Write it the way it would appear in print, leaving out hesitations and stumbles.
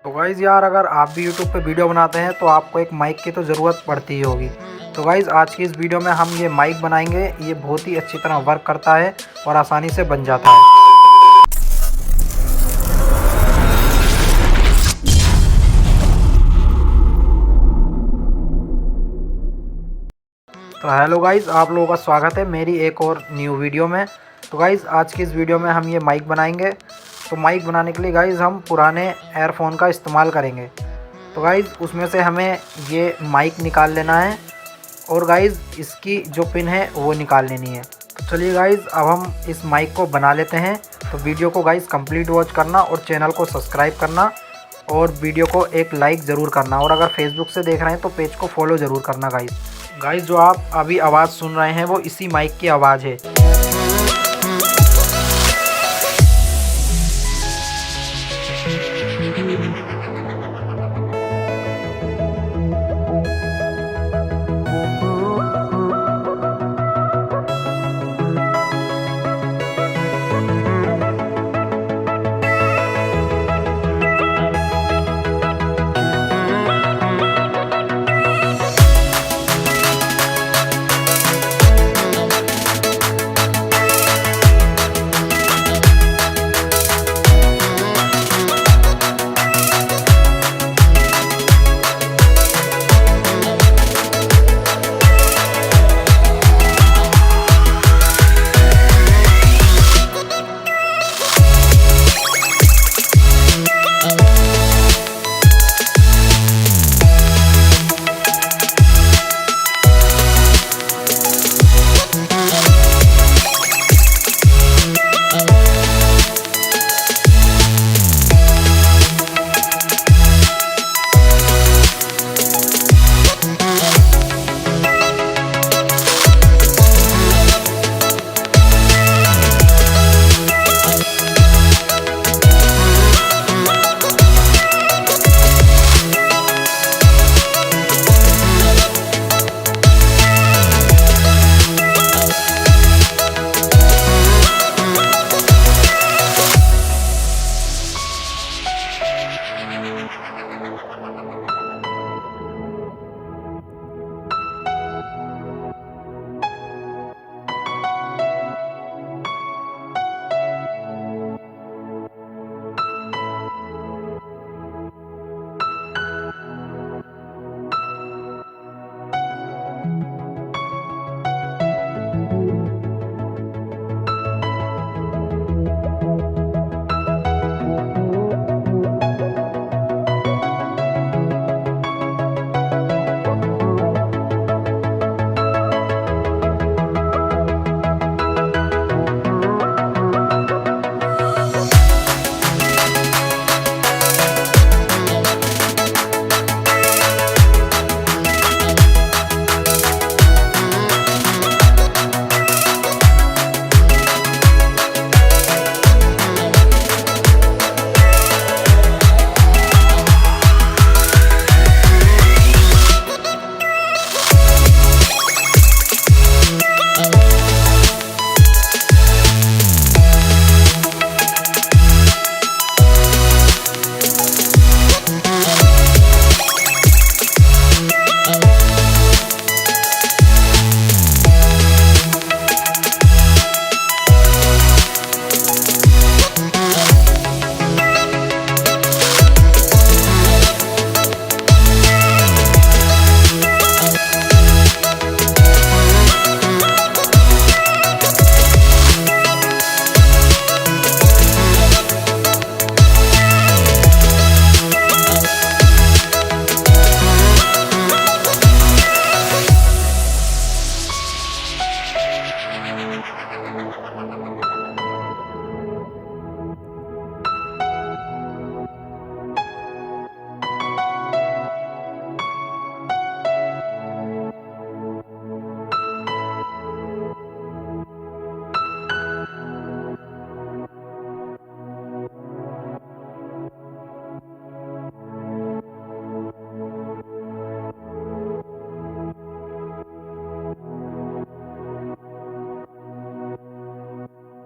तो गाइज़ यार, अगर आप भी यूट्यूब पे वीडियो बनाते हैं तो आपको एक माइक की तो ज़रूरत पड़ती ही होगी। तो गाइज़ आज की इस वीडियो में हम ये माइक बनाएंगे। ये बहुत ही अच्छी तरह वर्क करता है और आसानी से बन जाता है। तो हेलो गाइज़, आप लोगों का स्वागत है मेरी एक और न्यू वीडियो में। तो गाइज़ आज की इस वीडियो में हम ये माइक बनाएंगे। तो माइक बनाने के लिए गाइज़ हम पुराने एयरफोन का इस्तेमाल करेंगे। तो गाइज़ उसमें से हमें ये माइक निकाल लेना है और गाइज़ इसकी जो पिन है वो निकाल लेनी है। तो चलिए गाइज़ अब हम इस माइक को बना लेते हैं। तो वीडियो को गाइज़ कंप्लीट वॉच करना और चैनल को सब्सक्राइब करना और वीडियो को एक लाइक ज़रूर करना, और अगर फेसबुक से देख रहे हैं तो पेज को फॉलो ज़रूर करना गाइज़। जो आप अभी आवाज़ सुन रहे हैं वो इसी माइक की आवाज़ है।